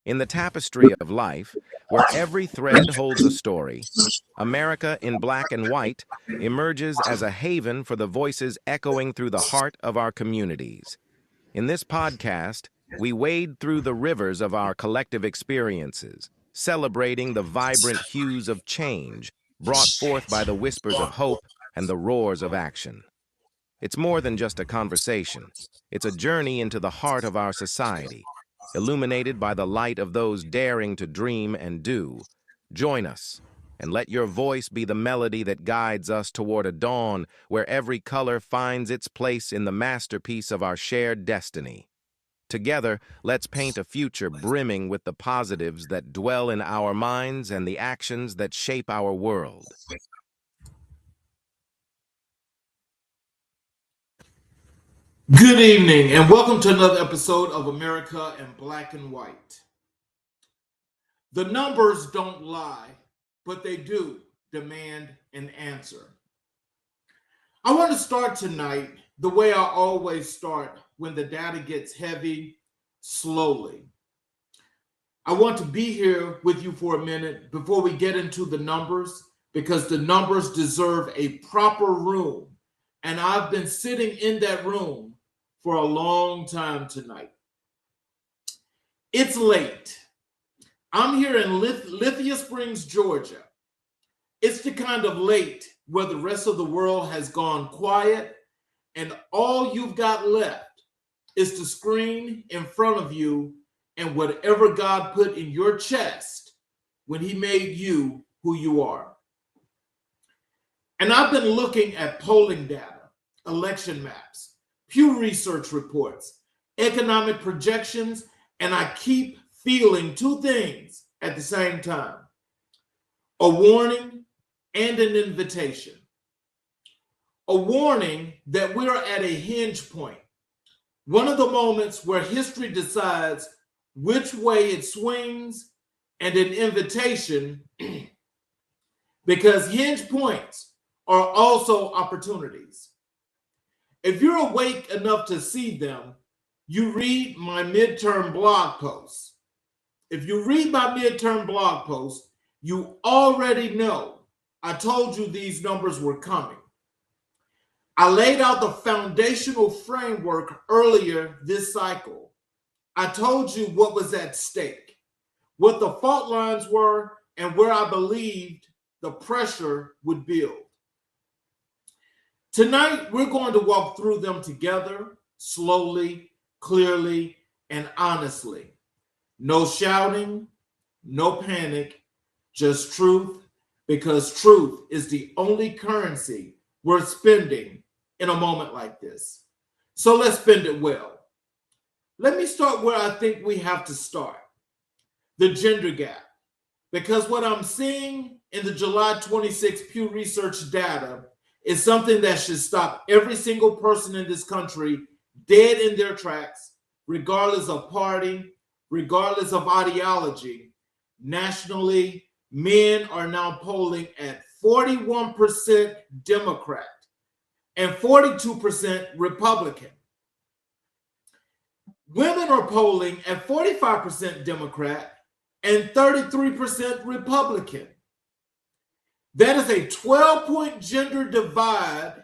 In the tapestry of life, where every thread holds a story, America in black and white emerges as a haven for the voices echoing through the heart of our communities. In this podcast, we wade through the rivers of our collective experiences, celebrating the vibrant hues of change brought forth by the whispers of hope and the roars of action. It's more than just a conversation. It's a journey into the heart of our society, illuminated by the light of those daring to dream and do. Join us, and let your voice be the melody that guides us toward a dawn where every color finds its place in the masterpiece of our shared destiny. Together, let's paint a future brimming with the positives that dwell in our minds and the actions that shape our world. Good evening, and welcome to another episode of America in Black and White. The numbers don't lie, but they do demand an answer. I want to start tonight the way I always start when the data gets heavy, slowly. I want to be here with you for a minute before we get into the numbers, because the numbers deserve a proper room, and I've been sitting in that room for a long time tonight. It's late. I'm here in Lithia Springs, Georgia. It's the kind of late where the rest of the world has gone quiet and all you've got left is the screen in front of you and whatever God put in your chest when he made you who you are. And I've been looking at polling data, election maps, Pew Research reports, economic projections, and I keep feeling two things at the same time: a warning and an invitation. A warning that we're at a hinge point, one of the moments where history decides which way it swings, and an invitation because hinge points are also opportunities. If you're awake enough to see them, you read my midterm blog posts. If you read my midterm blog post, you already know I told you these numbers were coming. I laid out the foundational framework earlier this cycle. I told you what was at stake, what the fault lines were, and where I believed the pressure would build. Tonight, we're going to walk through them together, slowly, clearly, and honestly. No shouting, no panic, just truth, because truth is the only currency worth spending in a moment like this. So let's spend it well. Let me start where I think we have to start: the gender gap. Because what I'm seeing in the July 26 Pew Research data is something that should stop every single person in this country dead in their tracks, regardless of party, regardless of ideology. Nationally, men are now polling at 41% Democrat and 42% Republican. Women are polling at 45% Democrat and 33% Republican. That is a 12-point gender divide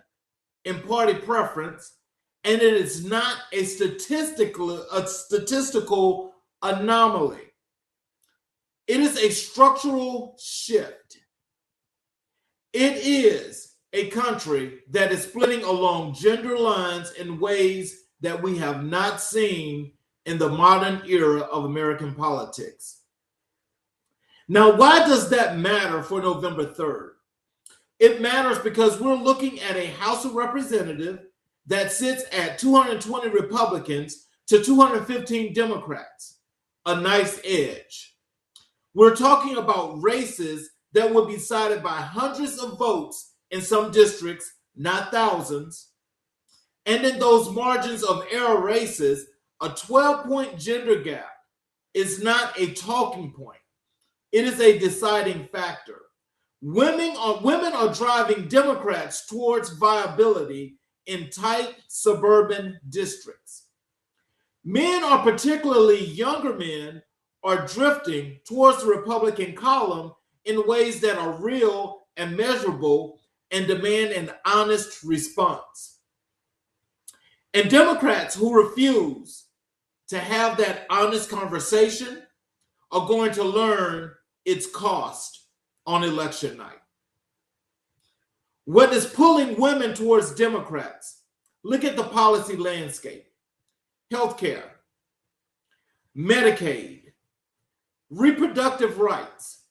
in party preference, and it is not a statistical anomaly. It is a structural shift. It is a country that is splitting along gender lines in ways that we have not seen in the modern era of American politics. Now, why does that matter for November 3rd? It matters because we're looking at a House of Representatives that sits at 220 Republicans to 215 Democrats, a nice edge. We're talking about races that will be decided by hundreds of votes in some districts, not thousands. And in those margins of error races, a 12-point gender gap is not a talking point. It is a deciding factor. Women are driving Democrats towards viability in tight suburban districts. Men, are particularly younger men, are drifting towards the Republican column in ways that are real and measurable and demand an honest response. And Democrats who refuse to have that honest conversation are going to learn its cost on election night. What is pulling women towards Democrats? Look at the policy landscape. Healthcare, Medicaid, reproductive rights.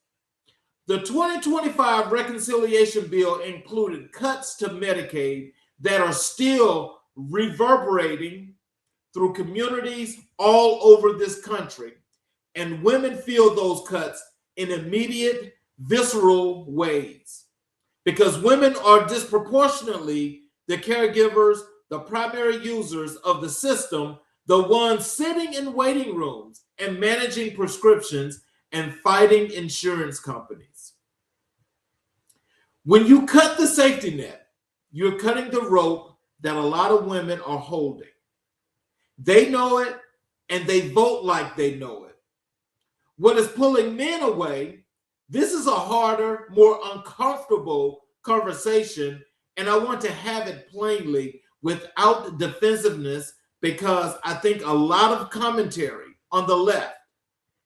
The 2025 reconciliation bill included cuts to Medicaid that are still reverberating through communities all over this country, and women feel those cuts in immediate, visceral ways because women are disproportionately the caregivers, the primary users of the system, the ones sitting in waiting rooms and managing prescriptions and fighting insurance companies. When you cut the safety net, you're cutting the rope that a lot of women are holding. They know it, and they vote like they know it. What is pulling men away? This is a harder, more uncomfortable conversation, and I want to have it plainly without defensiveness because I think a lot of commentary on the left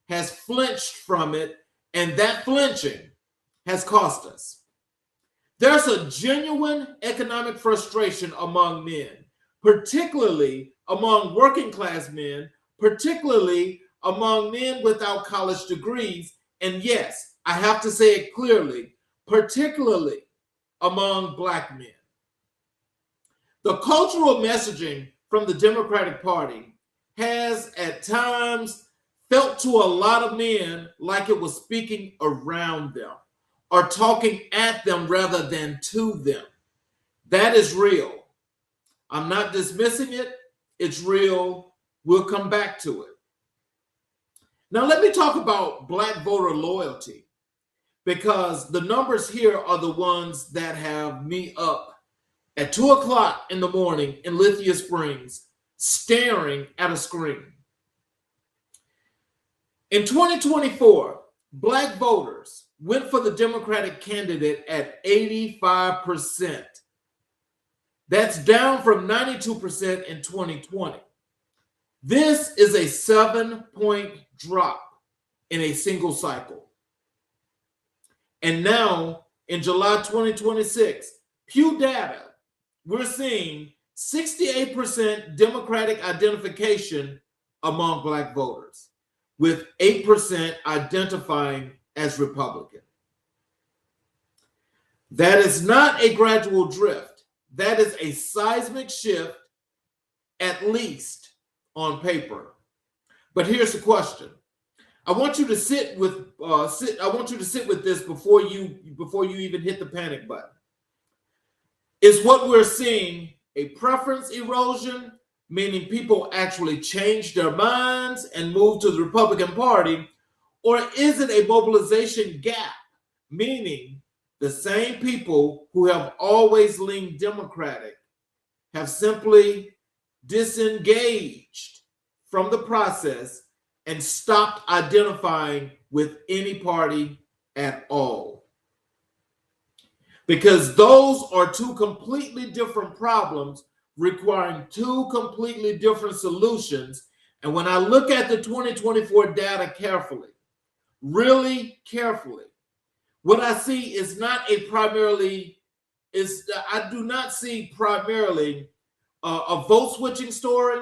has flinched from it, and that flinching has cost us. There's a genuine economic frustration among men, particularly among working class men, particularly among men without college degrees, and yes, I have to say it clearly, particularly among Black men. The cultural messaging from the Democratic Party has at times felt to a lot of men like it was speaking around them or talking at them rather than to them. That is real. I'm not dismissing it. It's real. We'll come back to it. Now, let me talk about Black voter loyalty because the numbers here are the ones that have me up at 2 o'clock in the morning in Lithia Springs, staring at a screen. In 2024, Black voters went for the Democratic candidate at 85%. That's down from 92% in 2020. This is a 7-point drop in a single cycle. And now, in July 2026, Pew data, we're seeing 68% Democratic identification among Black voters, with 8% identifying as Republican. That is not a gradual drift. That is a seismic shift, at least on paper. But here's the question. I want you to sit with this before you even hit the panic button. Is what we're seeing a preference erosion, meaning people actually change their minds and move to the Republican Party, or is it a mobilization gap, meaning the same people who have always leaned Democratic have simply disengaged from the process and stopped identifying with any party at all? Because those are two completely different problems requiring two completely different solutions. And when I look at the 2024 data carefully, really carefully, what I see is not a primarily, I do not see primarily a vote switching story.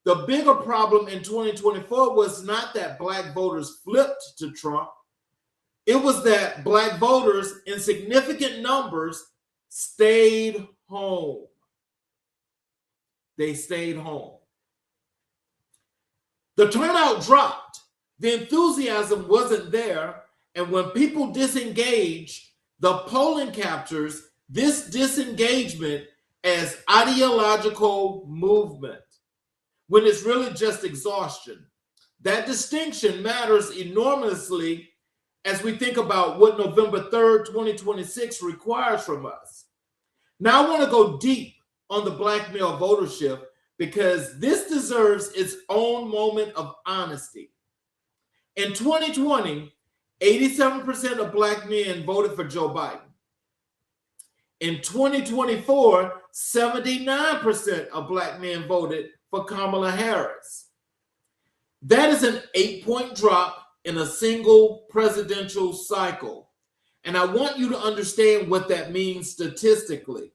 The bigger problem in 2024 was not that Black voters flipped to Trump. It was that Black voters in significant numbers stayed home. They stayed home. The turnout dropped. The enthusiasm wasn't there. And when people disengaged, the polling captures this disengagement as ideological movement, when it's really just exhaustion. That distinction matters enormously as we think about what November 3rd, 2026 requires from us. Now I want to go deep on the Black male votership because this deserves its own moment of honesty. In 2020, 87% of Black men voted for Joe Biden. In 2024, 79% of Black men voted for Kamala Harris. That is an 8-point drop in a single presidential cycle. And I want you to understand what that means statistically.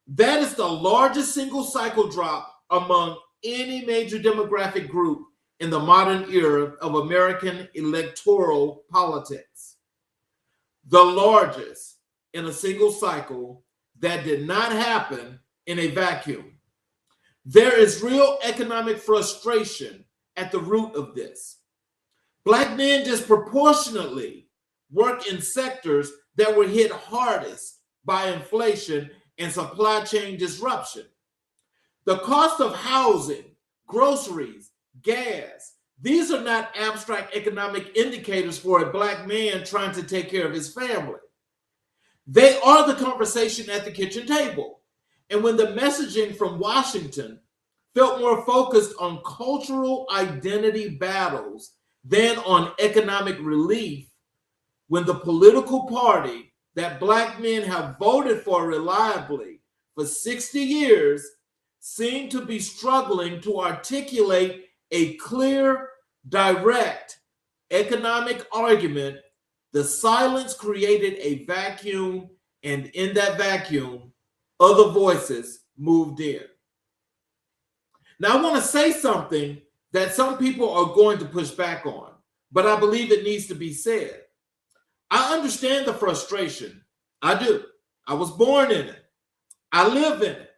That is the largest single cycle drop among any major demographic group in the modern era of American electoral politics. The largest in a single cycle that did not happen in a vacuum. There is real economic frustration at the root of this. Black men disproportionately work in sectors that were hit hardest by inflation and supply chain disruption. The cost of housing, groceries, gas, these are not abstract economic indicators for a Black man trying to take care of his family. They are the conversation at the kitchen table. And when the messaging from Washington felt more focused on cultural identity battles than on economic relief, when the political party that Black men have voted for reliably for 60 years seemed to be struggling to articulate a clear, direct economic argument, the silence created a vacuum, and in that vacuum, other voices moved in. Now, I want to say something that some people are going to push back on, but I believe it needs to be said. I understand the frustration. I do. I was born in it. I live in it.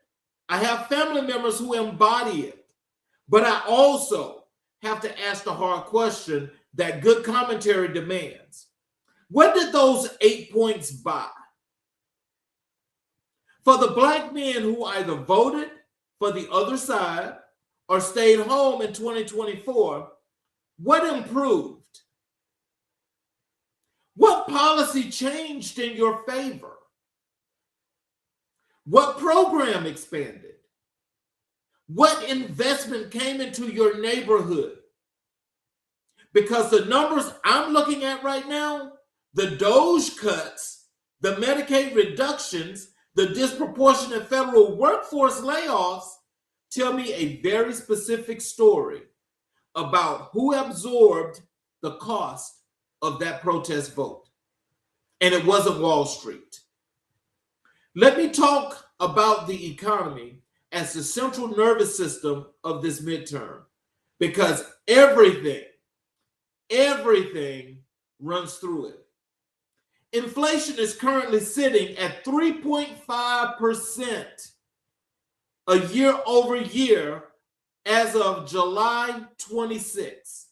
I have family members who embody it. But I also have to ask the hard question that good commentary demands. What did those 8 points buy? For the Black men who either voted for the other side or stayed home in 2024, what improved? What policy changed in your favor? What program expanded? What investment came into your neighborhood? Because the numbers I'm looking at right now, the DOGE cuts, the Medicaid reductions, the disproportionate federal workforce layoffs tell me a very specific story about who absorbed the cost of that protest vote. And it wasn't Wall Street. Let me talk about the economy as the central nervous system of this midterm, because everything runs through it. Inflation is currently sitting at 3.5% a year over year as of July 26.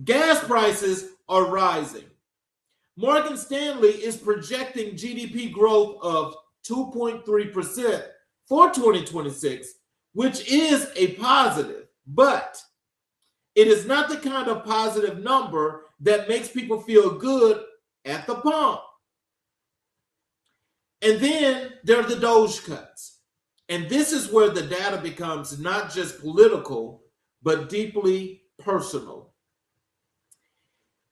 Gas prices are rising. Morgan Stanley is projecting GDP growth of 2.3% for 2026, which is a positive, but it is not the kind of positive number that makes people feel good at the pump. And then there are the DOGE cuts. And this is where the data becomes not just political, but deeply personal.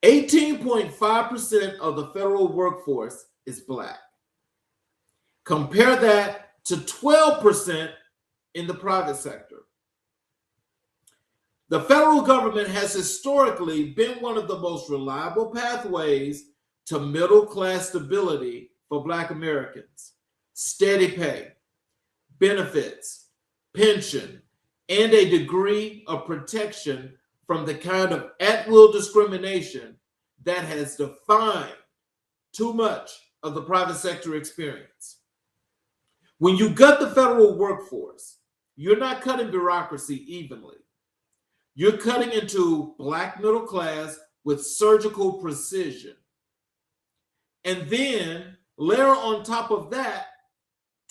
18.5% of the federal workforce is Black. Compare that to 12% in the private sector. The federal government has historically been one of the most reliable pathways to middle-class stability for Black Americans. Steady pay, benefits, pension, and a degree of protection from the kind of at-will discrimination that has defined too much of the private sector experience. When you gut the federal workforce, you're not cutting bureaucracy evenly. You're cutting into Black middle class with surgical precision. And then layer on top of that,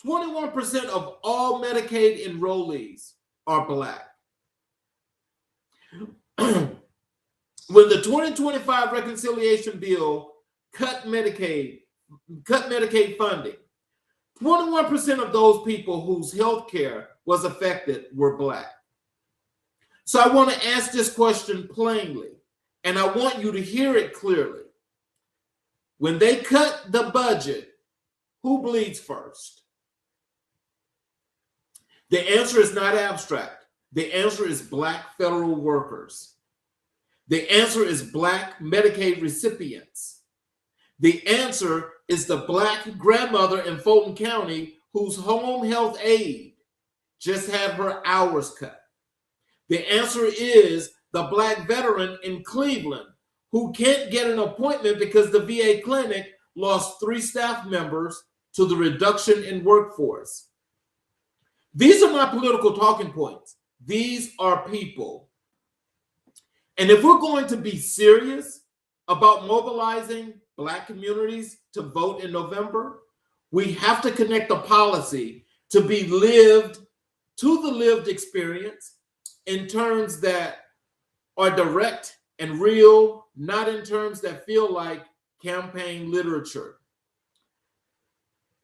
21% of all Medicaid enrollees are Black. When the 2025 reconciliation bill cut Medicaid funding, 21% of those people whose health care was affected were Black. So I want to ask this question plainly. and I want you to hear it clearly. When they cut the budget, who bleeds first? The answer is not abstract. The answer is Black federal workers. The answer is Black Medicaid recipients. The answer is the Black grandmother in Fulton County whose home health aide just had her hours cut. The answer is the Black veteran in Cleveland who can't get an appointment because the VA clinic lost 3 staff members to the reduction in workforce. These are my political talking points. These are people. And if we're going to be serious about mobilizing Black communities to vote in November, we have to connect the policy to be lived to the lived experience in terms that are direct and real, not in terms that feel like campaign literature.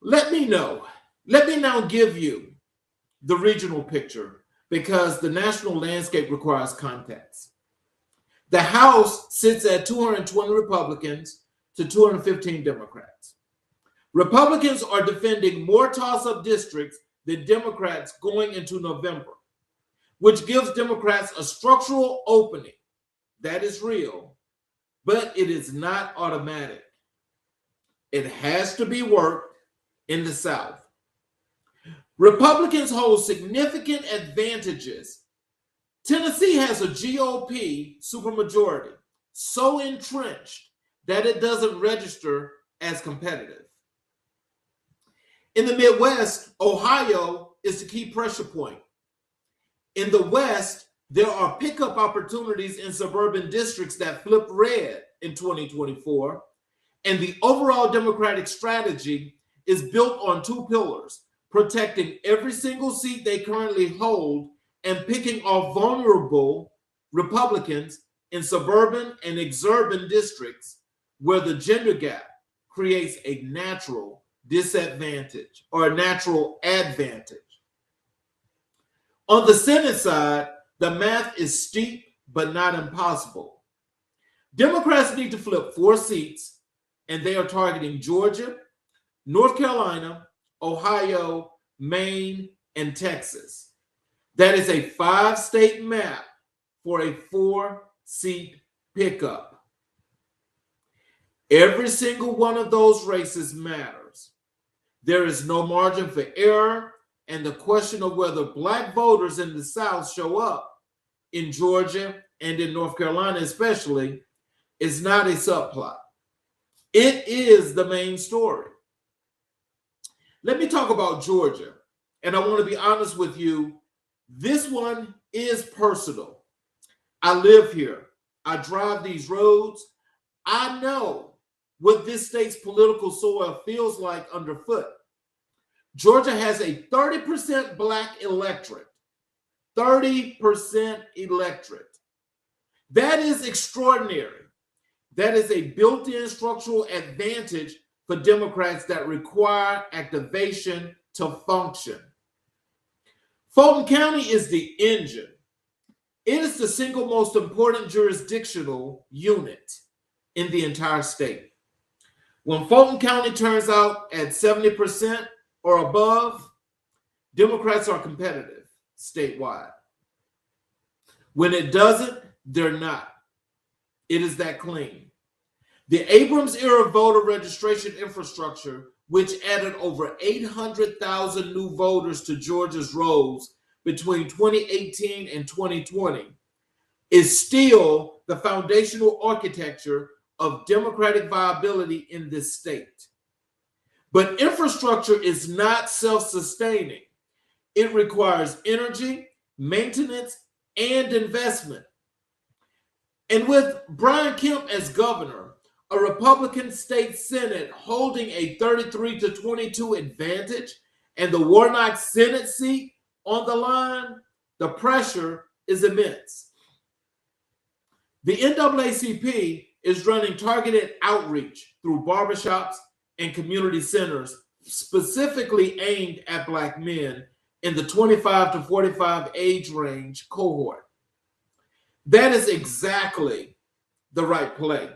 Let me know. Let me now give you the regional picture because the national landscape requires context. The House sits at 220 Republicans to 215 Democrats. Republicans are defending more toss-up districts than Democrats going into November, which gives Democrats a structural opening. That is real, but it is not automatic. It has to be worked in the South. Republicans hold significant advantages. Tennessee has a GOP supermajority, so entrenched that it doesn't register as competitive. In the Midwest, Ohio is the key pressure point. In the West, there are pickup opportunities in suburban districts that flip red in 2024, and the overall Democratic strategy is built on 2 pillars: protecting every single seat they currently hold and picking off vulnerable Republicans in suburban and exurban districts where the gender gap creates a natural disadvantage or a natural advantage. On the Senate side, the math is steep but not impossible. Democrats need to flip 4 seats, and they are targeting Georgia, North Carolina, Ohio, Maine, and Texas. That is a 5-state map for a 4-seat pickup. Every single one of those races matters. There is no margin for error, and the question of whether Black voters in the South show up in Georgia and in North Carolina especially is not a subplot. It is the main story. Let me talk about Georgia, and I want to be honest with you. This one is personal. I live here. I drive these roads. I know what this state's political soil feels like underfoot. Georgia has a 30% Black electorate. 30% electorate. That is extraordinary. That is a built-in structural advantage for Democrats that require activation to function. Fulton County is the engine. It is the single most important jurisdictional unit in the entire state. When Fulton County turns out at 70% or above, Democrats are competitive statewide. When it doesn't, they're not. It is that clean. The Abrams-era voter registration infrastructure, which added over 800,000 new voters to Georgia's rolls between 2018 and 2020, is still the foundational architecture of Democratic viability in this state. But infrastructure is not self-sustaining. It requires energy, maintenance, and investment. And with Brian Kemp as governor, a Republican state Senate holding a 33-22 advantage, and the Warnock Senate seat on the line, the pressure is immense. The NAACP is running targeted outreach through barbershops and community centers specifically aimed at Black men in the 25 to 45 age range cohort. That is exactly the right play.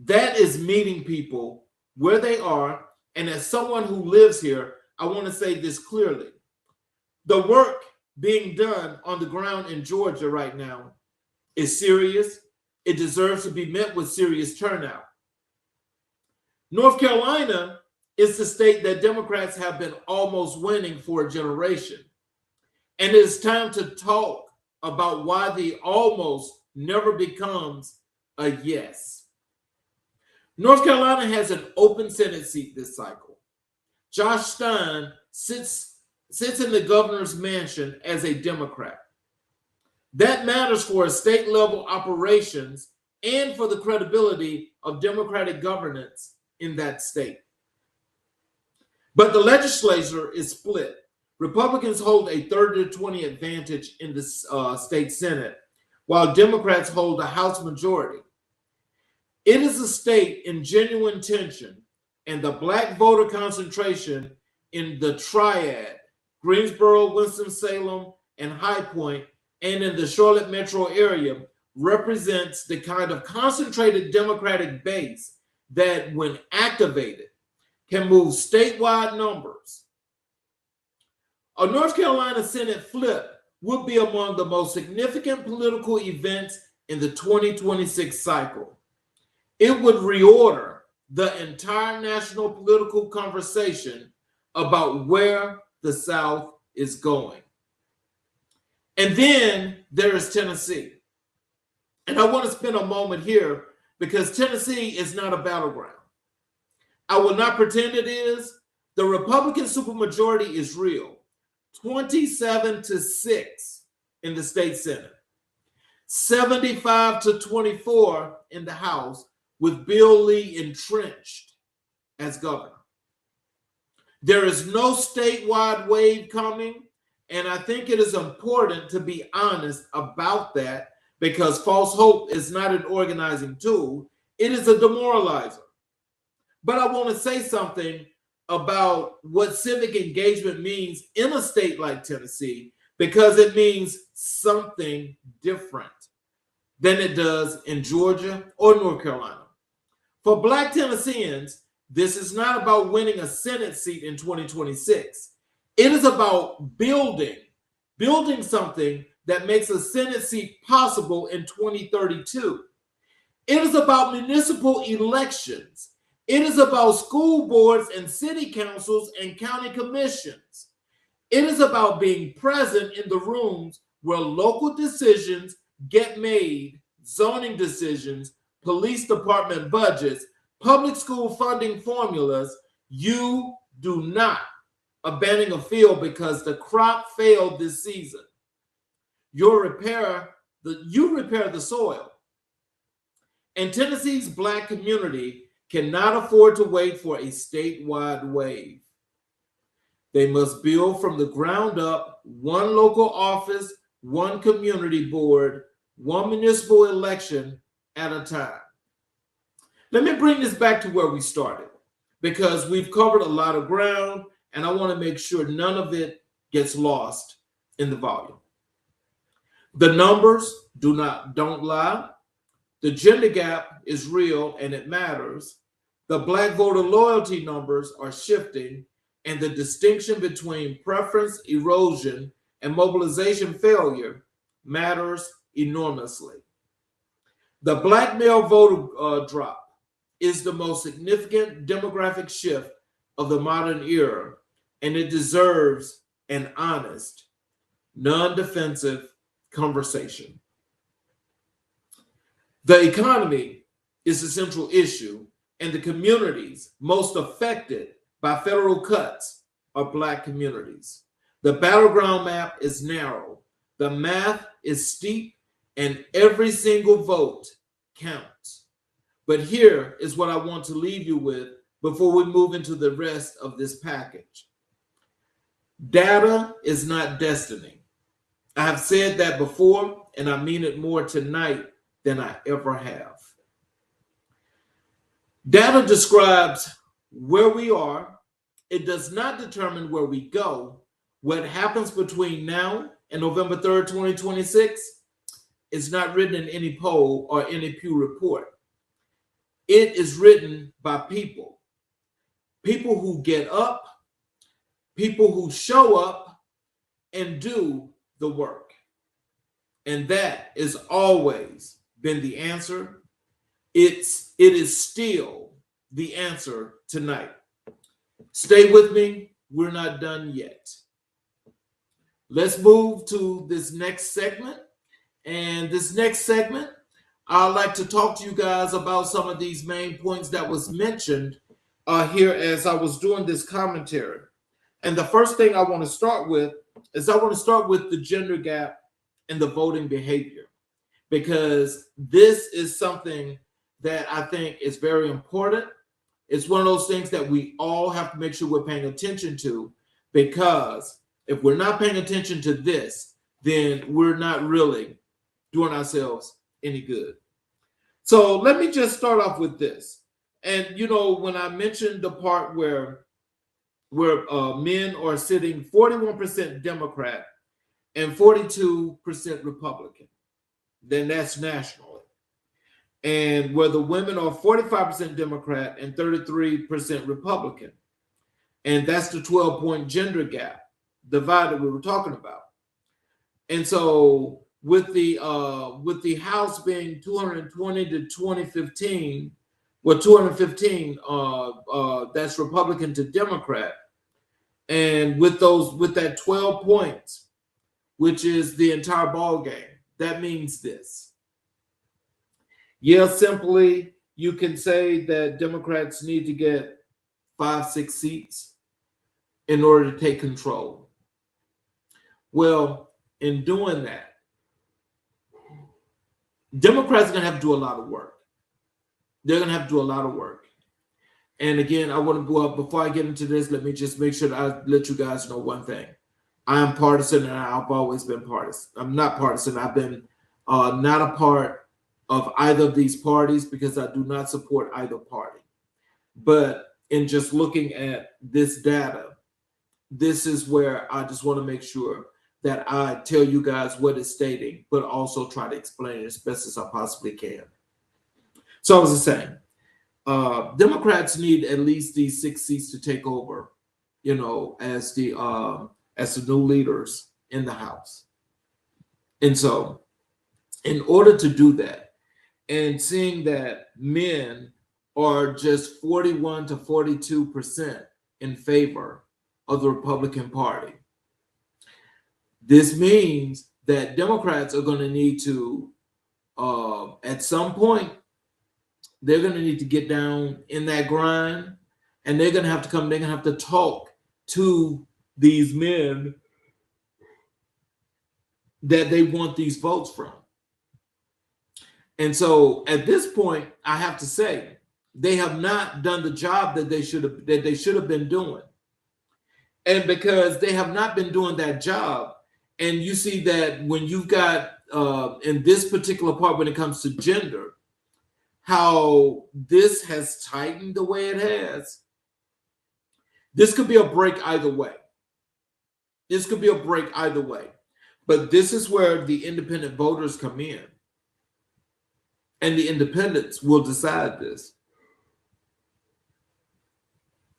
That is meeting people where they are. And as someone who lives here, I want to say this clearly. The work being done on the ground in Georgia right now is serious. It deserves to be met with serious turnout. North Carolina is the state that Democrats have been almost winning for a generation. And it is time to talk about why the almost never becomes a yes. North Carolina has an open Senate seat this cycle. Josh Stein sits in the governor's mansion as a Democrat. That matters for state-level operations and for the credibility of Democratic governance in that state. But the legislature is split. Republicans hold a 30-20 advantage in the state Senate, while Democrats hold a House majority. It is a state in genuine tension, and the Black voter concentration in the triad, Greensboro, Winston-Salem, and High Point, and in the Charlotte metro area, represents the kind of concentrated Democratic base that, when activated, can move statewide numbers. A North Carolina Senate flip would be among the most significant political events in the 2026 cycle. It would reorder the entire national political conversation about where the South is going. And then there is Tennessee. And I want to spend a moment here because Tennessee is not a battleground. I will not pretend it is. The Republican supermajority is real. 27-6 in the state Senate. 75-24 in the House, with Bill Lee entrenched as governor. There is no statewide wave coming, and I think it is important to be honest about that because false hope is not an organizing tool. It is a demoralizer. But I want to say something about what civic engagement means in a state like Tennessee because it means something different than it does in Georgia or North Carolina. For Black Tennesseans, this is not about winning a Senate seat in 2026. It is about building something that makes a Senate seat possible in 2032. It is about municipal elections. It is about school boards and city councils and county commissions. It is about being present in the rooms where local decisions get made, zoning decisions, police department budgets, public school funding formulas. You do not abandon a field because the crop failed this season. You repair the soil. And Tennessee's Black community cannot afford to wait for a statewide wave. They must build from the ground up, one local office, one community board, one municipal election at a time. Let me bring this back to where we started because we've covered a lot of ground and I want to make sure none of it gets lost in the volume. The numbers don't lie. The gender gap is real and it matters. The Black voter loyalty numbers are shifting, and the distinction between preference erosion and mobilization failure matters enormously. The Black male voter drop is the most significant demographic shift of the modern era, and it deserves an honest, non-defensive conversation. The economy is the central issue, and the communities most affected by federal cuts are Black communities. The battleground map is narrow, the math is steep, and every single vote counts. But here is what I want to leave you with before we move into the rest of this package. Data is not destiny. I have said that before, and I mean it more tonight than I ever have. Data describes where we are. It does not determine where we go. What happens between now and November 3rd, 2026, is not written in any poll or any Pew report. It is written by people. People who get up, people who show up and do the work. And that has always been the answer. It is still the answer tonight. Stay with me. We're not done yet. Let's move to this next segment. And this next segment, I'd like to talk to you guys about some of these main points that was mentioned here as I was doing this commentary. And the first thing I want to start with is the gender gap in the voting behavior, because this is something that I think is very important. It's one of those things that we all have to make sure we're paying attention to, because if we're not paying attention to this, then we're not really doing ourselves any good. So let me just start off with this. And when I mentioned the part where men are sitting 41% Democrat and 42% Republican, then that's nationally. And where the women are 45% Democrat and 33% Republican, and that's the 12-point gender gap divide we were talking about. And so with the House being 220 to 2015, well, 215, that's Republican to Democrat, and with that 12 points, which is the entire ball game, that means this. Yeah, simply you can say that Democrats need to get 5-6 seats in order to take control. Well, in doing that, Democrats are going to have to do a lot of work. They're going to have to do a lot of work. And again, I want to go up, before I get into this, let me just make sure that I let you guys know one thing. I am partisan, and I've always been partisan. I'm not partisan. I've been not a part of either of these parties because I do not support either party. But in just looking at this data, this is where I just want to make sure that I tell you guys what it's stating, but also try to explain it as best as I possibly can. So as I was saying, Democrats need at least these 6 seats to take over, as the new leaders in the House. And so in order to do that, and seeing that men are just 41 to 42% in favor of the Republican Party, this means that Democrats are going to need to, at some point, they're going to need to get down in that grind, and they're going to have to talk to these men that they want these votes from. And so at this point, I have to say, they have not done the job that they should have been doing. And because they have not been doing that job, and you see that when you've got, in this particular part, when it comes to gender, how this has tightened the way it has, this could be a break either way. But this is where the independent voters come in. And the independents will decide this.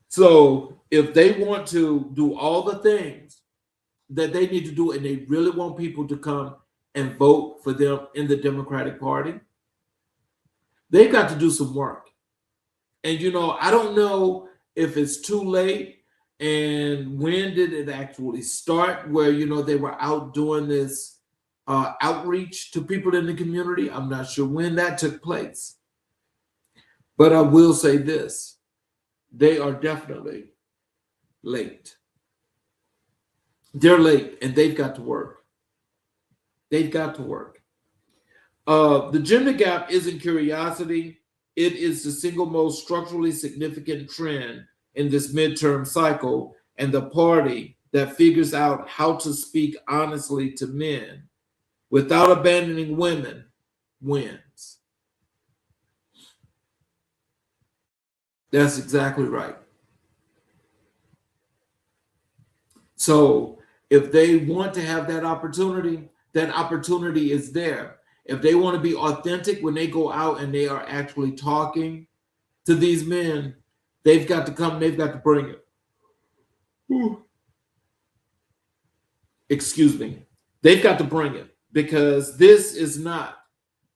So if they want to do all the things that they need to do, and they really want people to come and vote for them in the Democratic Party, they've got to do some work. And, I don't know if it's too late, and when did it actually start where, they were out doing this outreach to people in the community. I'm not sure when that took place. But I will say this. They are definitely late. They're late, and they've got to work. The gender gap isn't curiosity. It is the single most structurally significant trend in this midterm cycle, and the party that figures out how to speak honestly to men without abandoning women wins. That's exactly right. So if they want to have that opportunity is there. if they want to be authentic when they go out and they are actually talking to these men, they've got to come, they've got to bring it. Ooh. Excuse me. They've got to bring it, because this is not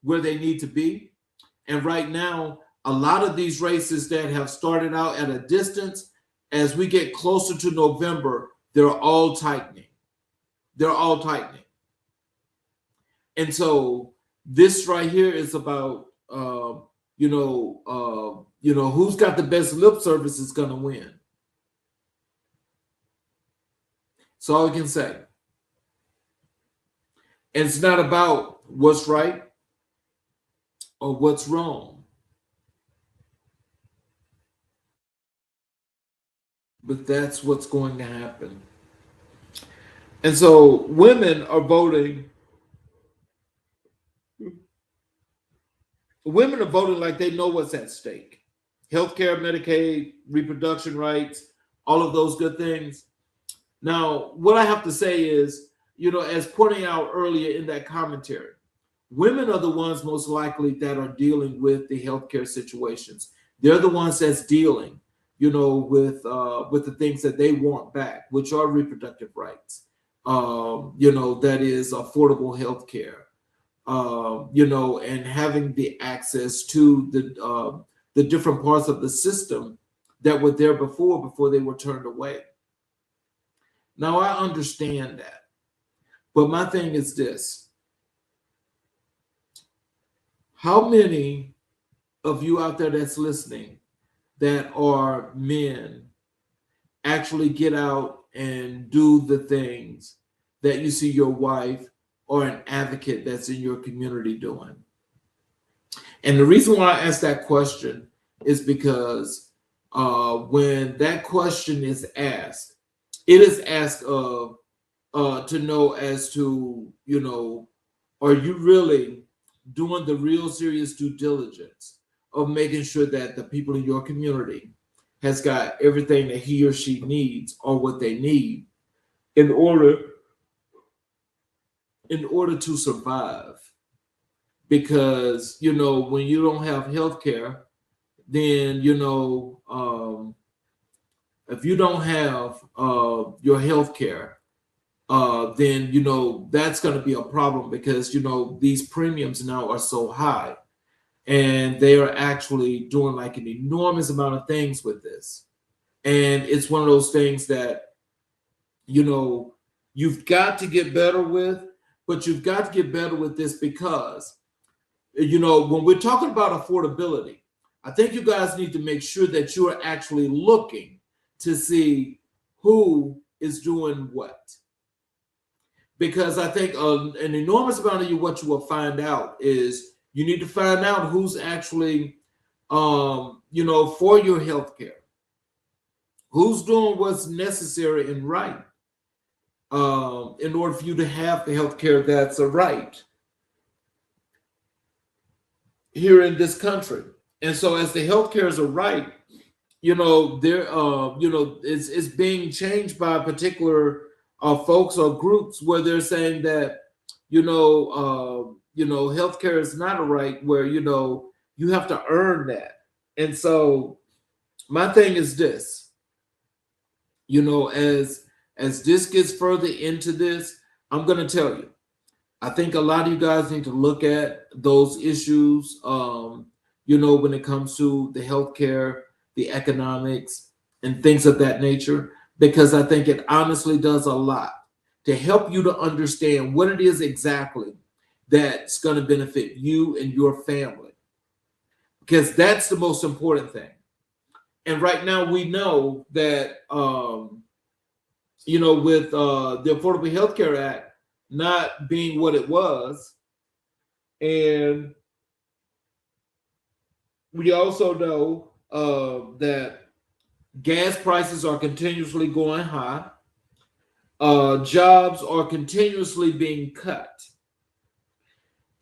where they need to be. And right now, a lot of these races that have started out at a distance, as we get closer to November, they're all tightening. They're all tightening. And so this right here is about, who's got the best lip service is going to win. That's all I can say. And it's not about what's right or what's wrong, but that's what's going to happen. And so women are voting. Women are voting like they know what's at stake. Healthcare, Medicaid, reproduction rights, all of those good things. Now, what I have to say is, as pointing out earlier in that commentary, women are the ones most likely that are dealing with the healthcare situations. They're the ones that's dealing, with the things that they want back, which are reproductive rights. That is affordable healthcare. And having the access to the different parts of the system that were there before they were turned away. Now, I understand that. But my thing is this. How many of you out there that's listening that are men actually get out and do the things that you see your wife or an advocate that's in your community doing? And the reason why I ask that question is because when that question is asked, it is asked of to know as to, are you really doing the real serious due diligence of making sure that the people in your community has got everything that he or she needs or what they need in order to survive? Because, when you don't have health care, then, if you don't have your health care, then, that's going to be a problem, because, these premiums now are so high, and they are actually doing like an enormous amount of things with this. And it's one of those things that, you've got to get better with, but you've got to get better with this because, when we're talking about affordability, I think you guys need to make sure that you are actually looking to see who is doing what. Because I think an enormous amount of what you will find out is you need to find out who's actually, for your health care. Who's doing what's necessary and right in order for you to have the health care that's a right here in this country. And so as the health care is a right, it's being changed by particular folks or groups where they're saying that, healthcare is not a right, where, you have to earn that. And so my thing is this, as this gets further into this, I'm going to tell you, I think a lot of you guys need to look at those issues, when it comes to the healthcare, the economics, and things of that nature, because I think it honestly does a lot to help you to understand what it is exactly that's going to benefit you and your family, because that's the most important thing. And right now we know that, with the Affordable Health Care Act not being what it was, and we also know that gas prices are continuously going high. Jobs are continuously being cut.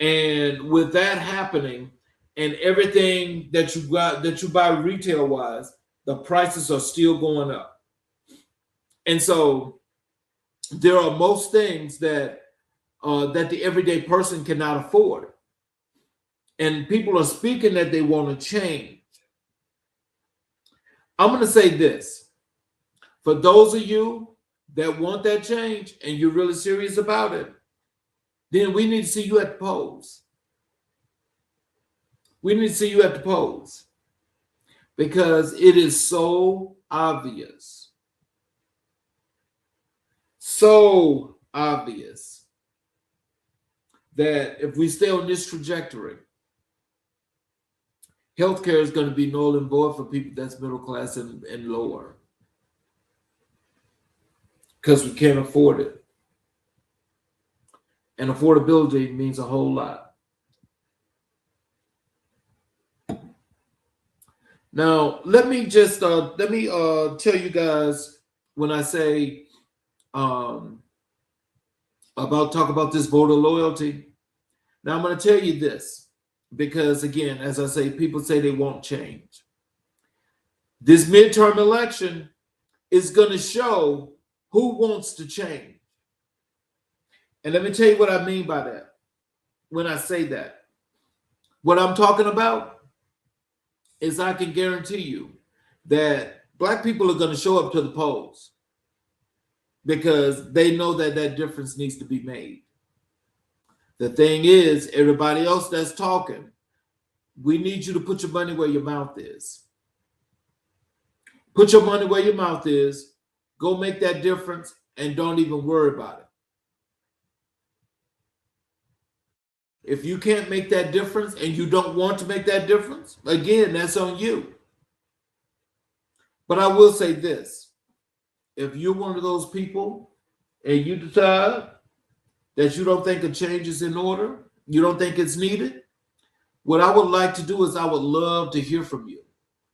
And with that happening, and everything that you buy retail wise, the prices are still going up. And so there are most things that the everyday person cannot afford. and people are speaking that they want to change. I'm going to say this. For those of you that want that change and you're really serious about it, then we need to see you at the polls. We need to see you at the polls because it is so obvious. So obvious that if we stay on this trajectory, healthcare is going to be null and void for people that's middle class and lower because we can't afford it. And affordability means a whole lot. Now, let me tell you guys when I say talk about this voter loyalty. Now, I'm going to tell you this because, again, as I say, people say they won't change. This midterm election is going to show who wants to change. And let me tell you what I mean by that when I say that. What I'm talking about is I can guarantee you that Black people are going to show up to the polls because they know that that difference needs to be made. The thing is, everybody else that's talking, we need you to put your money where your mouth is. Put your money where your mouth is. Go make that difference and don't even worry about it. If you can't make that difference and you don't want to make that difference, again, that's on you. But I will say this. If you're one of those people and you decide that you don't think a change is in order, you don't think it's needed, what I would like to do is I would love to hear from you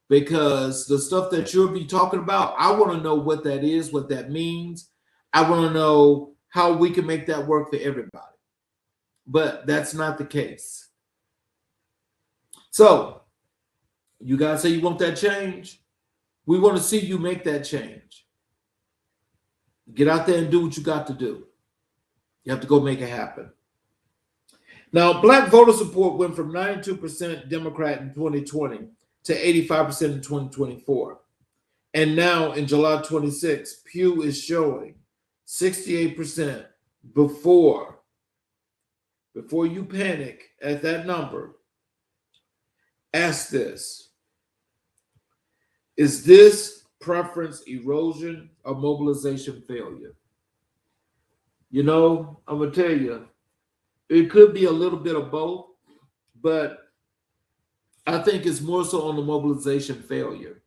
because the stuff that you'll be talking about, I want to know what that is, what that means. I want to know how we can make that work for everybody. But that's not the case. So, you guys say you want that change. We want to see you make that change. Get out there and do what you got to do. You have to go make it happen. Now, Black voter support went from 92% Democrat in 2020 to 85% in 2024. And now in July 26, Pew is showing 68% before you panic at that number, ask this. Is this preference erosion or mobilization failure? You know, I'm going to tell you, it could be a little bit of both, but I think it's more so on the mobilization failure.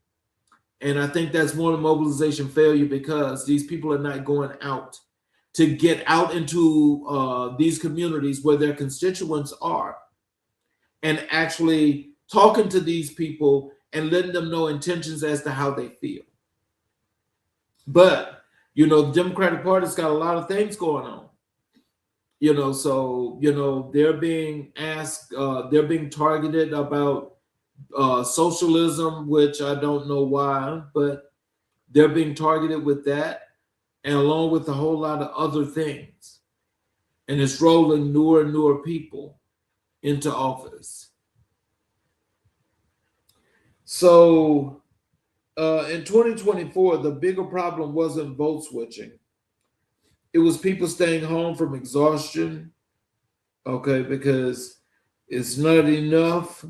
And I think that's more the mobilization failure because these people are not going out to get out into these communities where their constituents are and actually talking to these people and letting them know intentions as to how they feel. But, you know, the Democratic Party's got a lot of things going on. You know, so, you know, they're being asked, they're being targeted about socialism, which I don't know why, but they're being targeted with that. And along with a whole lot of other things. And it's rolling newer and newer people into office. So in 2024, the bigger problem wasn't vote switching. It was people staying home from exhaustion, okay, because it's not enough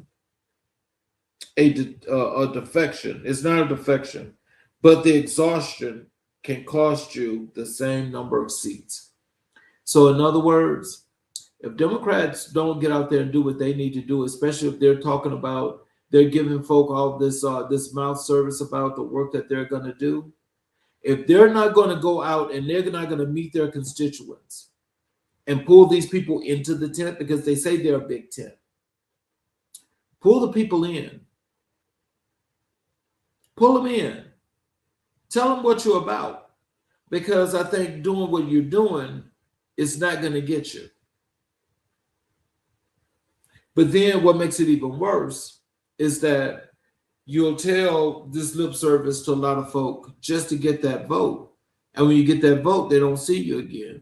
a defection. It's not a defection, but the exhaustion can cost you the same number of seats. So in other words, if Democrats don't get out there and do what they need to do, especially if they're talking about, they're giving folk all this mouth service about the work that they're going to do, if they're not going to go out and they're not going to meet their constituents and pull these people into the tent because they say they're a big tent, pull the people in. Pull them in. Tell them what you're about, because I think doing what you're doing is not going to get you. But then what makes it even worse is that you'll tell this lip service to a lot of folk just to get that vote. And when you get that vote, they don't see you again.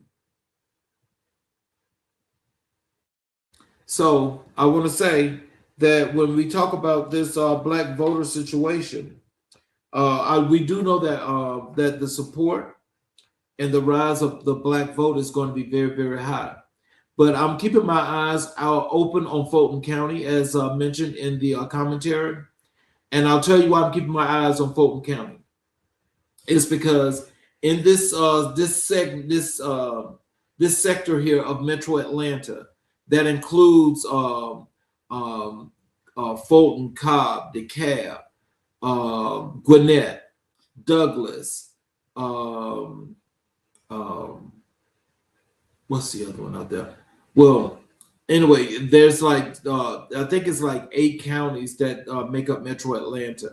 So I want to say that when we talk about this black voter situation, we do know that that the support and the rise of the black vote is going to be very, very high. But I'm keeping my eyes out open on Fulton County, as mentioned in the commentary. And I'll tell you why I'm keeping my eyes on Fulton County. It's because in this sector here of Metro Atlanta, that includes Fulton, Cobb, DeKalb, Gwinnett, Douglas. What's the other one out there? Well, anyway, there's like I think it's like 8 counties that make up Metro Atlanta.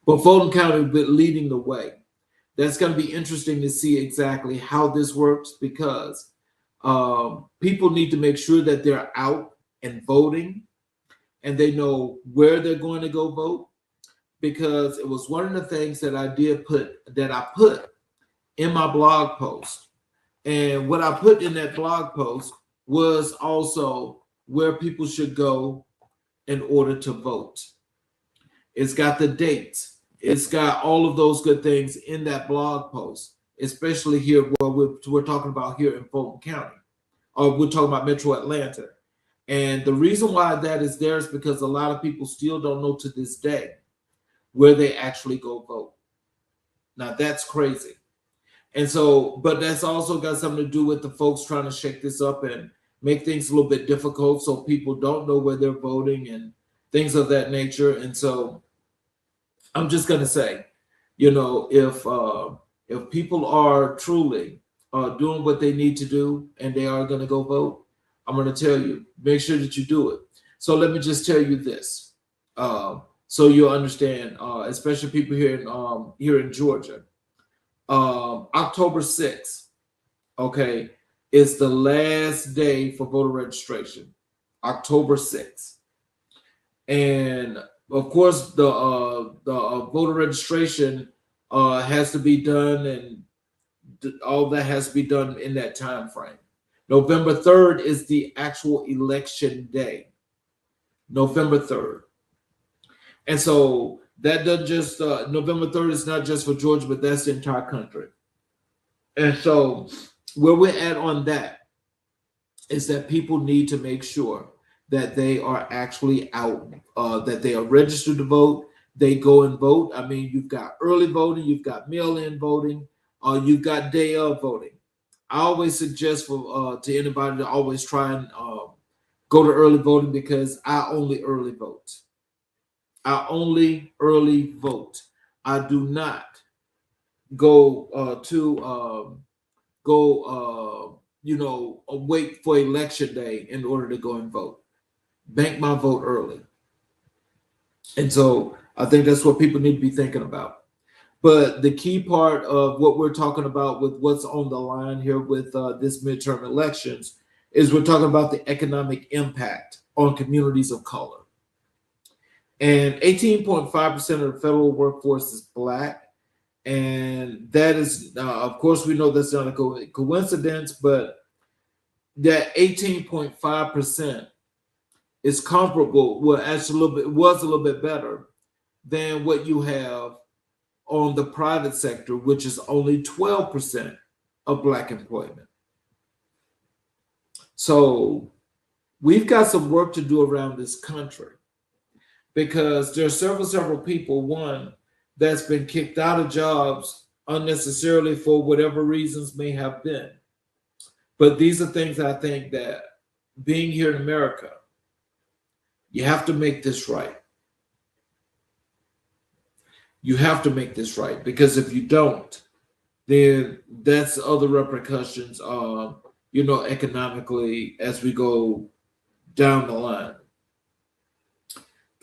But Fulton County leading the way. That's going to be interesting to see exactly how this works, because people need to make sure that they're out and voting, and they know where they're going to go vote. Because it was one of the things that I put in my blog post. And what I put in that blog post was also where people should go in order to vote. It's got the dates. It's got all of those good things in that blog post, especially here where we're talking about here in Fulton County, or we're talking about Metro Atlanta. And the reason why that is there is because a lot of people still don't know to this day where they actually go vote. Now that's crazy. And so, but that's also got something to do with the folks trying to shake this up and make things a little bit difficult so people don't know where they're voting and things of that nature. And so I'm just going to say, if people are truly doing what they need to do and they are going to go vote, I'm going to tell you, make sure that you do it. So let me just tell you this, so you'll understand, especially people here in Georgia. October 6th, okay, is the last day for voter registration. October 6th, and of course the voter registration has to be done, and all that has to be done in that time frame. November 3rd is the actual election day. November 3rd, and so that doesn't just November 3rd is not just for Georgia, but that's the entire country. And so where we're at on that is that people need to make sure that they are actually out, that they are registered to vote. They go and vote. I mean, you've got early voting, you've got mail-in voting, you've got day of voting. I always suggest to anybody to always try and go to early voting, because I only early vote. I only early vote. I do not go wait for election day in order to go and vote. Bank my vote early. And so I think that's what people need to be thinking about. But the key part of what we're talking about with what's on the line here with this midterm elections is we're talking about the economic impact on communities of color. And 18.5% of the federal workforce is Black. And that is, of course, we know that's not a coincidence, but that 18.5% is comparable, well, actually was a little bit better than what you have on the private sector, which is only 12% of Black employment. So we've got some work to do around this country, because there are several people, one, that's been kicked out of jobs unnecessarily for whatever reasons may have been. But these are things I think that, being here in America, you have to make this right. You have to make this right, because if you don't, then that's other repercussions, economically as we go down the line.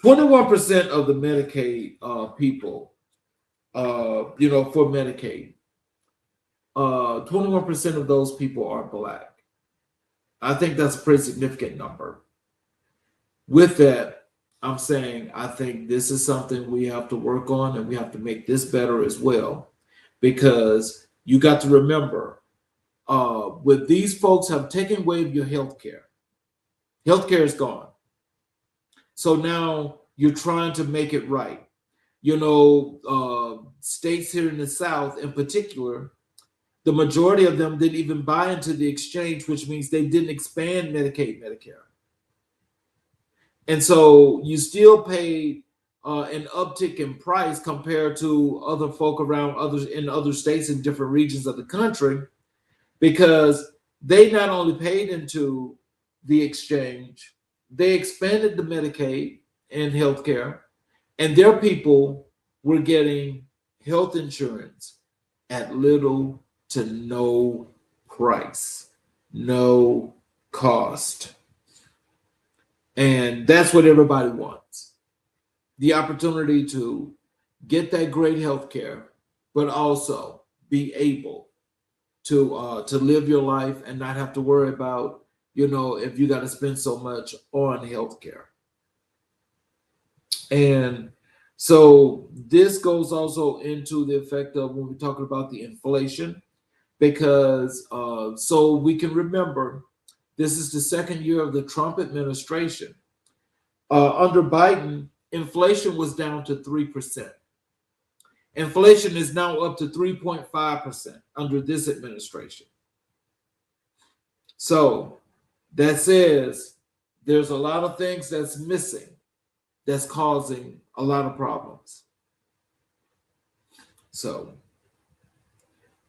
21% of the Medicaid people, for Medicaid, 21% of those people are Black. I think that's a pretty significant number. With that, I'm saying I think this is something we have to work on, and we have to make this better as well, because you got to remember, with these folks have taken away your health care. Healthcare is gone. So now you're trying to make it right. States here in the South in particular, the majority of them didn't even buy into the exchange, which means they didn't expand Medicaid, Medicare. And so you still paid an uptick in price compared to other folk around others in other states in different regions of the country, because they not only paid into the exchange, they expanded the Medicaid and healthcare, and their people were getting health insurance at little to no price, no cost. And that's what everybody wants. The opportunity to get that great health care, but also be able to live your life and not have to worry about, if you got to spend so much on health care. And so this goes also into the effect of when we're talking about the inflation, because so we can remember this is the second year of the Trump administration. Under Biden, inflation was down to 3%. Inflation is now up to 3.5% under this administration. So that says there's a lot of things that's missing that's causing a lot of problems. So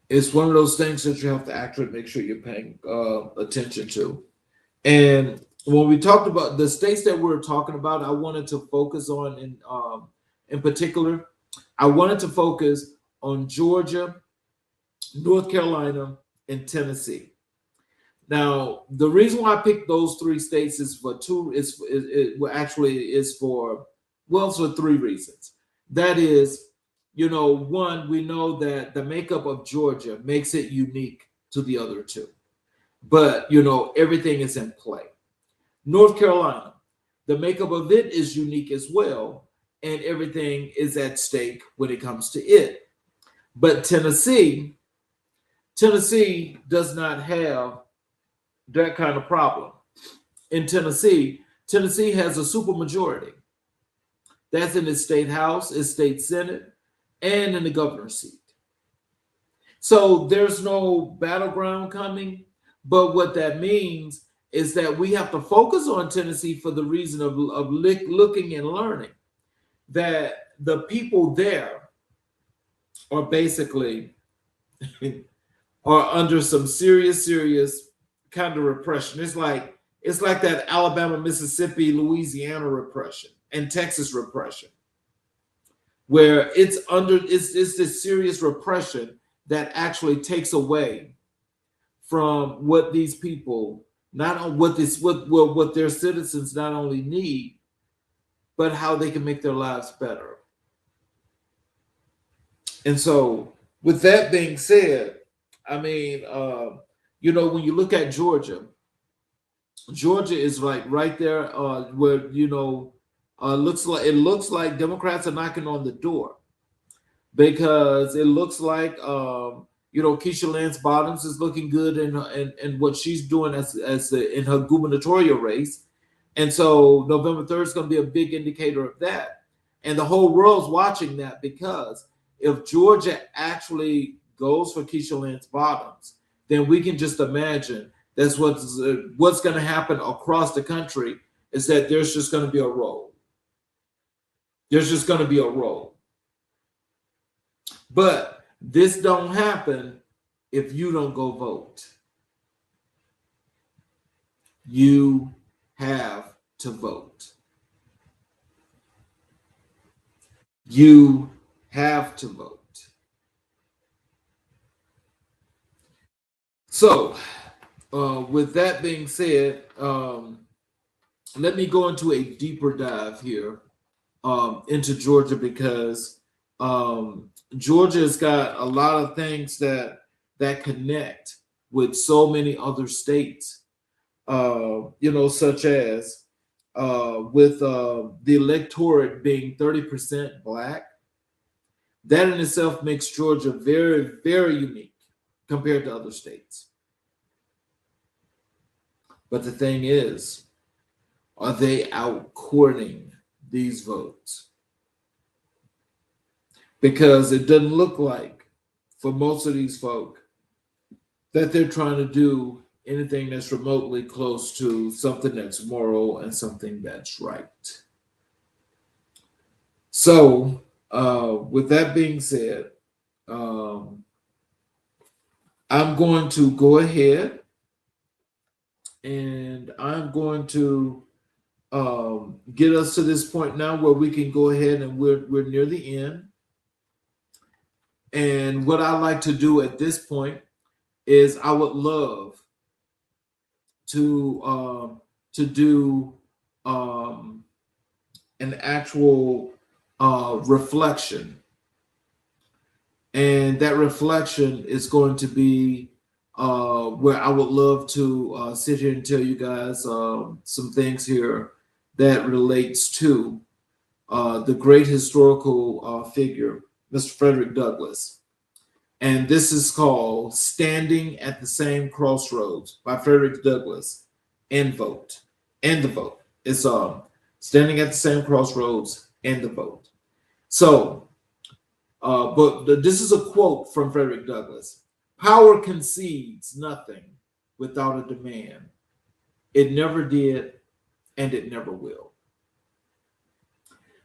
it's one of those things that you have to actually make sure you're paying attention to. And when we talked about the states that we're talking about, I wanted to focus on in particular, I wanted to focus on Georgia, North Carolina, and Tennessee. Now, the reason why I picked those three states is for three reasons. That is, one, we know that the makeup of Georgia makes it unique to the other two, but everything is in play. North Carolina, the makeup of it is unique as well, and everything is at stake when it comes to it. But Tennessee does not have that kind of problem. In Tennessee has a supermajority. That's in its state house, its state senate, and in the governor's seat. So there's no battleground coming, but what that means is that we have to focus on Tennessee for the reason of looking and learning that the people there are basically are under some serious kind of repression. It's like that Alabama, Mississippi, Louisiana repression and Texas repression, where it's this serious repression that actually takes away from what these people, what their citizens not only need, but how they can make their lives better. And so, with that being said, I mean, when you look at Georgia is like right there where it looks like Democrats are knocking on the door, because it looks like Keisha Lance Bottoms is looking good in what she's doing as in her gubernatorial race. And so November 3rd is going to be a big indicator of that. And the whole world's watching that, because if Georgia actually goes for Keisha Lance Bottoms, then we can just imagine that's what's going to happen across the country, is that there's just going to be a roll. There's just going to be a roll. But this don't happen if you don't go vote. You have to vote. You have to vote. So, with that being said, let me go into a deeper dive here into Georgia, because Georgia's got a lot of things that connect with so many other states, such as with the electorate being 30% Black. That in itself makes Georgia very, very unique compared to other states. But the thing is, are they out courting these votes? Because it doesn't look like, for most of these folk, that they're trying to do anything that's remotely close to something that's moral and something that's right. So, with that being said, I'm going to go ahead and I'm going to get us to this point now where we can go ahead and we're near the end. And what I like to do at this point is I would love to do an actual reflection, and that reflection is going to be where I would love to sit here and tell you guys some things here that relates to the great historical figure, Mr. Frederick Douglass. And this is called Standing at the Same Crossroads by Frederick Douglass. End vote. End the vote. It's Standing at the Same Crossroads, end the vote. So, this is a quote from Frederick Douglass. Power concedes nothing without a demand. It never did, and it never will.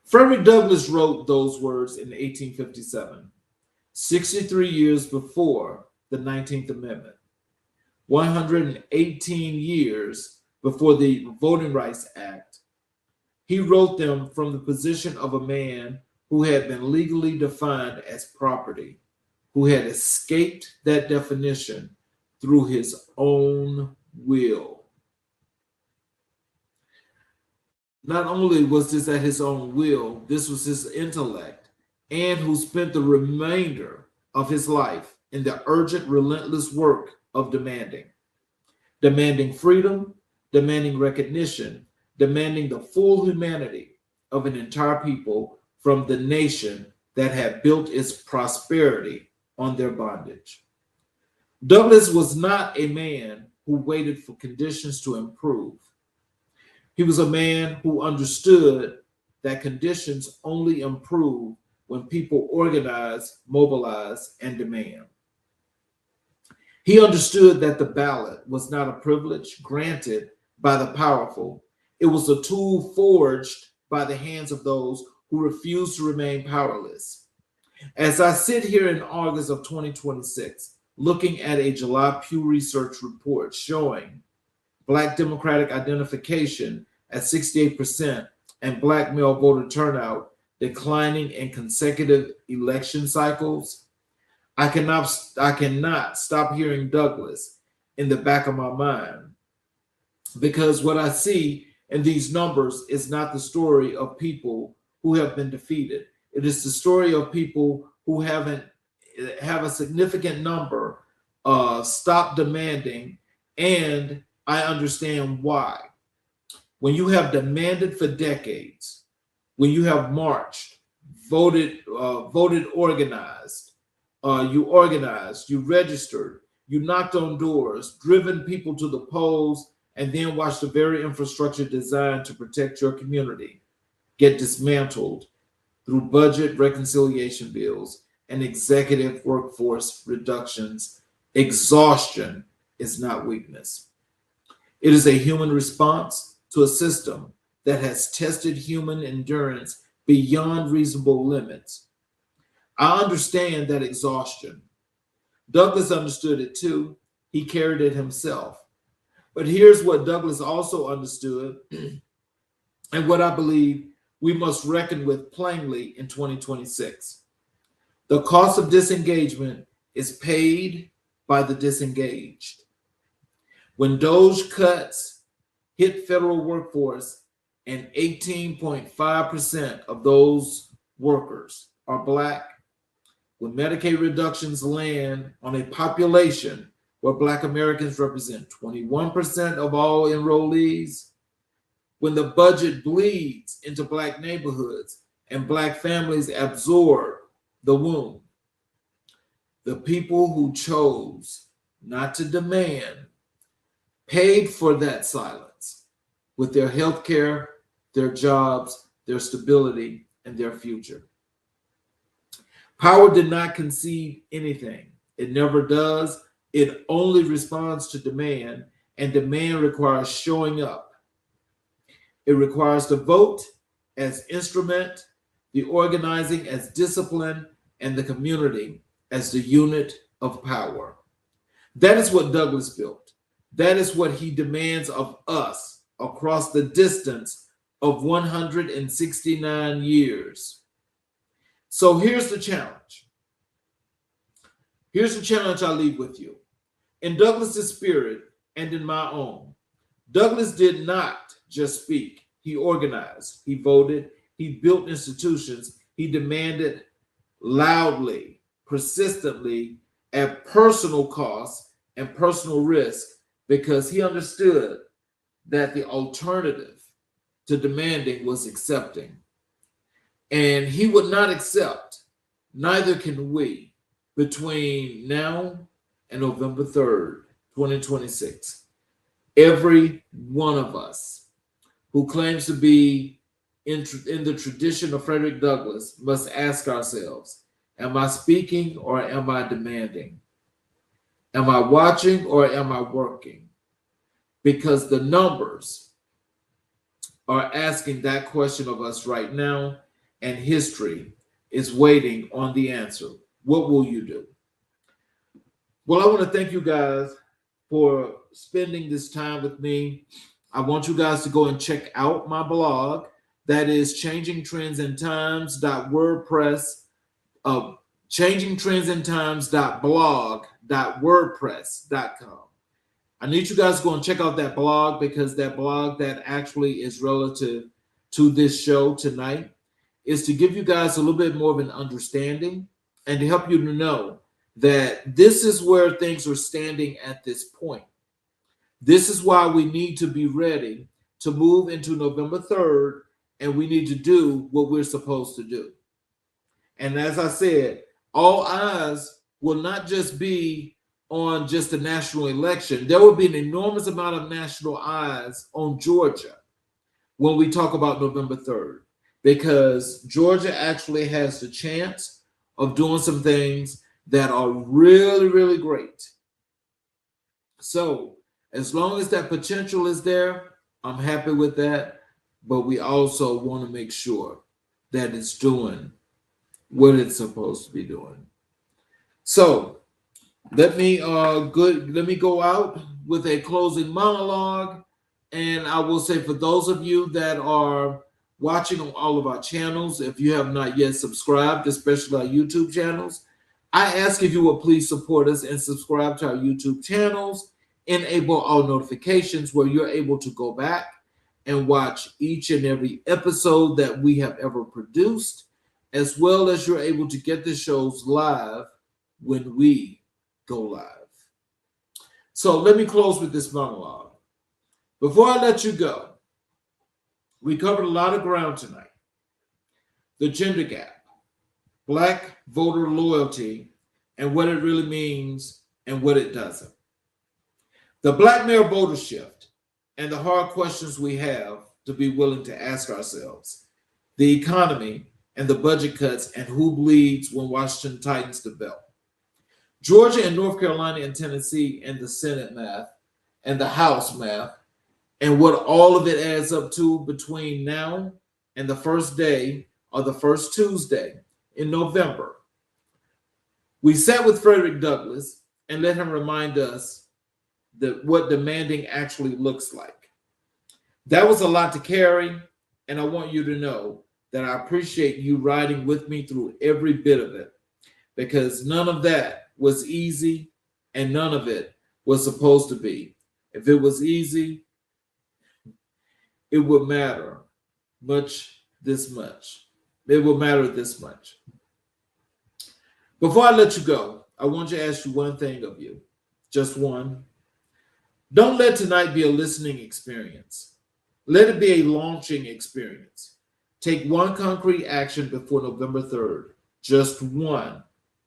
Frederick Douglass wrote those words in 1857. 63 years before the 19th Amendment, 118 years before the Voting Rights Act. He wrote them from the position of a man who had been legally defined as property, who had escaped that definition through his own will. Not only was this at his own will, this was his intellect, and who spent the remainder of his life in the urgent, relentless work of demanding freedom, demanding recognition, demanding the full humanity of an entire people from the nation that had built its prosperity on their bondage. Douglass was not a man who waited for conditions to improve. He was a man who understood that conditions only improve when people organize, mobilize, and demand. He understood that the ballot was not a privilege granted by the powerful. It was a tool forged by the hands of those who refused to remain powerless. As I sit here in August of 2026, looking at a July Pew Research report showing Black Democratic identification at 68% and Black male voter turnout declining in consecutive election cycles, I cannot stop hearing Douglass in the back of my mind, because what I see in these numbers is not the story of people who have been defeated. It is the story of people who have a significant number stop demanding, and I understand why. When you have demanded for decades, when you have marched, voted, organized, you registered, you knocked on doors, driven people to the polls, and then watched the very infrastructure designed to protect your community get dismantled through budget reconciliation bills and executive workforce reductions. Exhaustion is not weakness. It is a human response to a system that has tested human endurance beyond reasonable limits. I understand that exhaustion. Douglass understood it too. He carried it himself. But here's what Douglass also understood, and what I believe we must reckon with plainly in 2026. The cost of disengagement is paid by the disengaged. When Doge cuts hit federal workforce and 18.5% of those workers are Black, when Medicaid reductions land on a population where Black Americans represent 21% of all enrollees, when the budget bleeds into Black neighborhoods and Black families absorb the wound, the people who chose not to demand paid for that silence. with their health care, their jobs, their stability, and their future. Power did not concede anything. It never does. It only responds to demand, and demand requires showing up. It requires the vote as instrument, the organizing as discipline, and the community as the unit of power. That is what Douglas built. That is what he demands of us across the distance of 169 years. So here's the challenge. Here's the challenge I leave with you. In Douglas's spirit and in my own, Douglas did not just speak. He organized, he voted, he built institutions, he demanded loudly, persistently, at personal cost and personal risk, because he understood that the alternative to demanding was accepting. And he would not accept, neither can we, between now and November 3rd, 2026. Every one of us who claims to be in the tradition of Frederick Douglass must ask ourselves, am I speaking or am I demanding? Am I watching or am I working? Because the numbers are asking that question of us right now, and history is waiting on the answer. What will you do? Well, I want to thank you guys for spending this time with me. I want you guys to go and check out my blog. That is changingtrendsandtimes.wordpress.blog.wordpress.com. I need you guys to go and check out that blog, because that blog that actually is relative to this show tonight is to give you guys a little bit more of an understanding and to help you to know that this is where things are standing at this point. This is why we need to be ready to move into November 3rd, and we need to do what we're supposed to do. And as I said, all eyes will not just be on just the national election. There will be an enormous amount of national eyes on Georgia when we talk about November 3rd, because Georgia actually has the chance of doing some things that are really, really great. So as long as that potential is there, I'm happy with that. But we also want to make sure that it's doing what it's supposed to be doing. So let me go out with a closing monologue. And I will say, for those of you that are watching on all of our channels, if you have not yet subscribed, especially our YouTube channels, I ask if you will please support us and subscribe to our YouTube channels, enable all notifications where you're able to go back and watch each and every episode that we have ever produced, as well as you're able to get the shows live when we go live. So let me close with this monologue. Before I let you go, we covered a lot of ground tonight. The gender gap, Black voter loyalty, and what it really means and what it doesn't. The Black male voter shift and the hard questions we have to be willing to ask ourselves. The economy and the budget cuts and who bleeds when Washington tightens the belt. Georgia and North Carolina and Tennessee and the Senate math and the House math and what all of it adds up to between now and the first day or the first Tuesday in November. We sat with Frederick Douglass and let him remind us that what demanding actually looks like. That was a lot to carry, and I want you to know that I appreciate you riding with me through every bit of it, because none of that was easy and none of it was supposed to be. If it was easy, it would matter this much. It will matter this much. Before I let you go, I want to ask you one thing of you, just one. Don't let tonight be a listening experience. Let it be a launching experience. Take one concrete action before November 3rd, just one,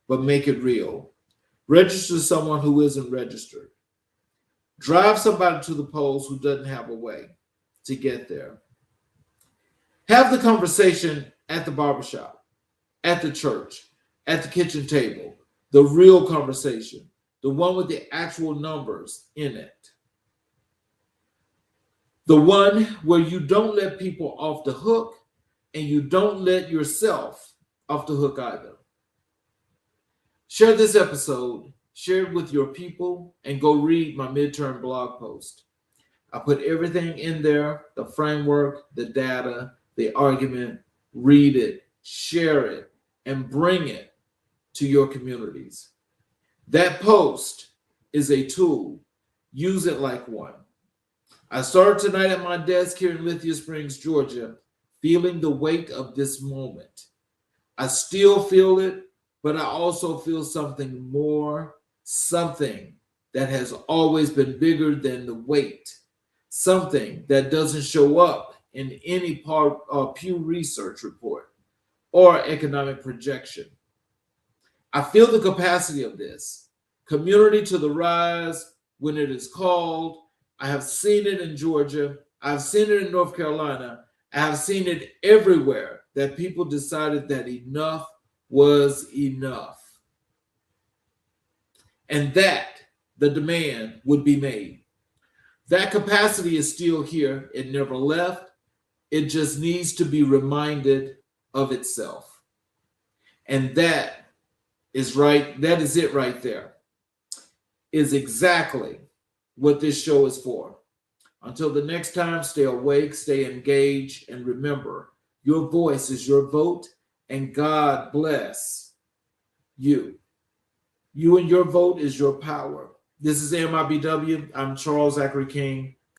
but make it real. Register someone who isn't registered. Drive somebody to the polls who doesn't have a way. to get there. Have the conversation at the barbershop, at the church, at the kitchen table, the real conversation, the one with the actual numbers in it. The one where you don't let people off the hook and you don't let yourself off the hook either. Share this episode, share it with your people, and go read my midterm blog post. I put everything in there, the framework, the data, the argument. Read it, share it, and bring it to your communities. That post is a tool. Use it like one. I started tonight at my desk here in Lithia Springs, Georgia, feeling the weight of this moment. I still feel it, but I also feel something more, something that has always been bigger than the weight, something that doesn't show up in any Pew Research report or economic projection. I feel the capacity of this. Community to the rise when it is called. I have seen it in Georgia. I've seen it in North Carolina. I have seen it everywhere that people decided that enough was enough. And that the demand would be made. That capacity is still here. It never left. It just needs to be reminded of itself. And that is right. That is it right there. Is exactly what this show is for. Until the next time, stay awake, stay engaged, and remember, your voice is your vote, and God bless you. You and your vote is your power. This is MIBW. I'm Charles Zachary King.